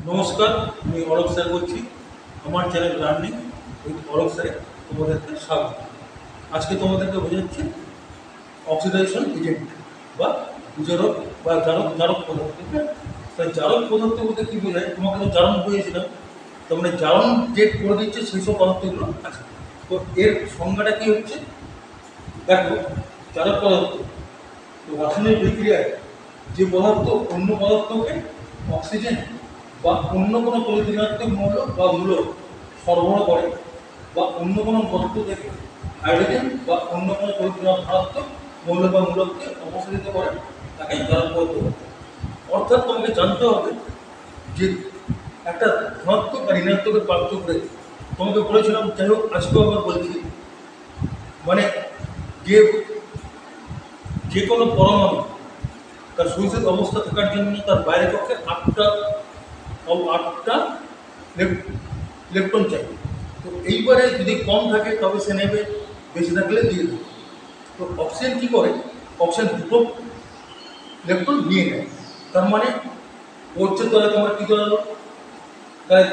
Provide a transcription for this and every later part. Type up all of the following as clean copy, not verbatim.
নমস্কার, আমি অলোক স্যার বলছি। আমার চ্যানেল লার্নিং উইথ অলোক স্যারে তোমাদেরকে স্বাগত। আজকে তোমাদেরকে বোঝাচ্ছি অক্সিডাইজেশন এজেন্ট বা বিজারক বা জারক জারক পদার্থ। তাই জারক পদার্থ বলতে কী বোঝায়? তোমাকে তো জারণ বুঝিয়েছিলাম, তার মানে জারণ যে করে দিচ্ছে সেই সব পদার্থগুলো আছে। তো এর সংজ্ঞাটা কী হচ্ছে দেখো, জারক পদার্থ রাসায়নিক বিক্রিয়ায় যে পদার্থ অন্য পদার্থকে অক্সিজেন বা অন্য কোনো পরিতৃণাত্মক মৌল বা মূলক সরবরাহ করে, বা অন্য কোনো বস্তু থেকে হাইড্রোজেন বা অন্য কোনো পরিতৃণাত্মক মৌল বা মূলককে অপসারিত করে, তাকে জারক পদার্থ বলে। অর্থাৎ তোমাকে জানতে হবে যে একটা ধনাত্মক আর ঋণাত্মকের পার্থক্য রয়েছে। তোমাকে বলেছিলাম, যাই হোক আজকেও আবার বলছি, মানে যে যে কোনো পরমাণু তার সুস্থিত অবস্থা থাকার জন্য তার বাইরের পক্ষে আটটা ইলেকট্রন চাই। তো এইবারে যদি কম থাকে তবে সে নেবে, বেশি থাকলে দিয়ে দেবে। তো অক্সিজেন কী করে? অক্সিজেন দুটো ইলেকট্রন নিয়ে নেয়। তার মানে হচ্ছে তাহলে তোমার কী দাঁড়ালো, তাহলে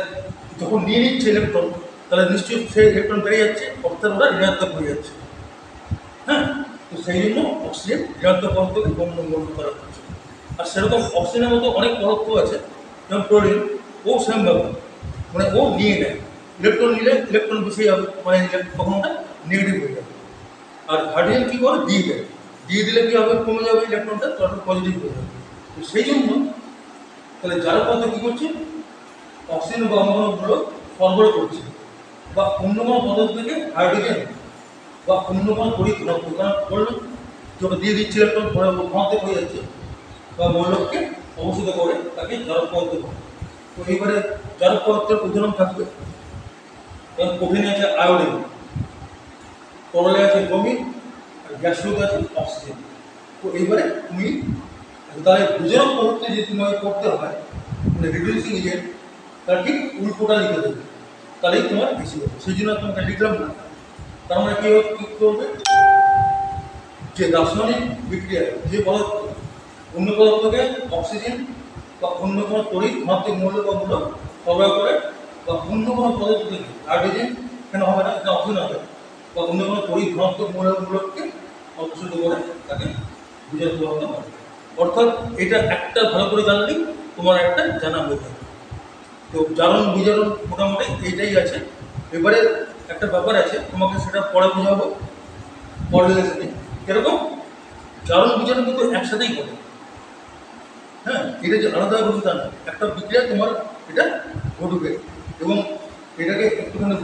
যখন নিয়ে নিচ্ছে ইলেকট্রন, তাহলে নিশ্চয়ই সেই ইলেকট্রন বেড়ে যাচ্ছে, অর্থাৎ ওরা ঋণাত্মক হয়ে যাচ্ছে। হ্যাঁ, তো সেই জন্য অক্সিজেন ঋণাত্মক পদার্থকে গণ্য করা হচ্ছে। আর সেরকম অক্সিজেনের মতো অনেক পদার্থ আছে, যেমন ক্লোরিন, ও সেম ব্যাপার, মানে ও নিয়ে নেয়। ইলেকট্রন নিলে ইলেকট্রন বেশি যাবে, মানে তখন ওটা নেগেটিভ হয়ে যাবে। আর হাইড্রোজেন কী করে? দিয়ে দেয়। দিয়ে দিলে কী হবে? কমে যাবে ইলেকট্রনটা, তখন পজিটিভ হয়ে যাবে। তো সেই জন্য তাহলে যার পদার্থ কী করছে? অক্সিজেন বা অন্য কোনো মূলক সরবরাহ করছে, বা অন্য কোনো পদার্থ থেকে হাইড্রোজেন বা অন্য কোনো পরিতৃণাত্মক বললাম যখন দিয়ে দিচ্ছে ইলেকট্রন ধনাত্মক হয়ে যাচ্ছে, বা মৌলককে অবস্থিত করে, তাকে জারক পদার্থ বলে। তো এইবারে জারক পদার্থের উদাহরণ থাকবে, যেমন কঠিনে আছে আয়োডিন, তরলে আছে ব্রোমিন, আর গ্যাসীয়তে আছে অক্সিজেন। তো এইবারে তুমি তাহলে বিজারক পদার্থ যে তোমাকে করতে হয়, মানে রিডিউসিং এজেন্ট, তার ঠিক উল্টোটা লিখে দেবে, তাহলেই তোমার বেশি হবে। সেই জন্য তোমাকে লিখলাম না। তার মানে কী করবে? যে রাসায়নিক বিক্রিয়ায় যে পদার্থ অন্য পদার্থকে অক্সিজেন বা অন্য কোনো তড়িৎ ধনাত্মক মৌল বা মূলক সরবরাহ করে, বা অন্য কোনো পদার্থ থেকে হাইড্রোজেন কেন হবে না, এটা অক্সিজেন হবে, বা অন্য কোনো তড়িৎ ধনাত্মক মূলককে অপসারিত করে, তাকে বিজারক পদার্থ হবে। অর্থাৎ এটা একটা ভালো করে জানলেই তোমার একটা জানা হয়ে যাবে। তো জারণ বিজারণ মোটামুটি এইটাই আছে। এবারে একটা ব্যাপার আছে, তোমাকে সেটা পরে বোঝাবো পরের লেসনে। এরকম জারণ বিজারণ কিন্তু একসাথেই করে। হ্যাঁ, এটা যে আলাদা ঘটবে তা না, একটা বিক্রিয়া তোমার এটা ঘটবে। এবং এটাকে একটুখানি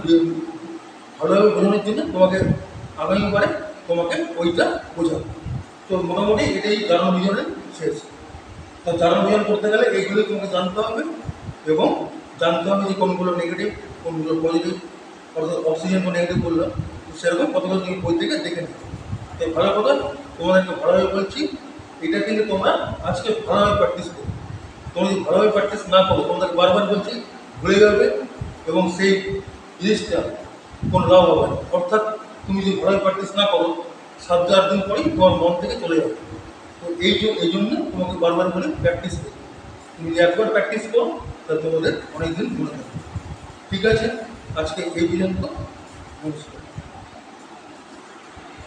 ভালোভাবে বোঝানোর জন্য তোমাকে আগামীবারে তোমাকে ওইটা বোঝাবো। তো মোটামুটি এটাই জারণ বিজারণের শেষ। তো জারণ বিজারণ করতে গেলে এইগুলোই তোমাকে জানতে হবে, এবং জানতে হবে যে কোনগুলো নেগেটিভ কোনগুলো পজিটিভ, অর্থাৎ অক্সিজেন কোন নেগেটিভ করলো, সেরকম কতগুলো তুমি বই থেকে দেখে নেবে। তাই ভালো কথা, তোমাদেরকে ভালোভাবে বলছি, এটা কিন্তু তোমরা আজকে ভালোভাবে প্র্যাকটিস করো। তোমরা যদি ভালোভাবে প্র্যাকটিস না করো, তোমাদেরকে বারবার বলছি, ভুলে যাবে, এবং সেই জিনিসটা কোনো লাভ হবে না। অর্থাৎ তুমি যদি ভালোভাবে প্র্যাকটিস না করো, 7-8 দিন পরেই তোমার মন থেকে চলে যাবে। তো এই জন্য তোমাকে বারবার বলে প্র্যাকটিস করো। তুমি যদি একবার প্র্যাকটিস করো, তাহলে তোমাদের অনেক দিন মনে থাকবে। ঠিক আছে, আজকে এই পর্যন্ত। নমস্কার।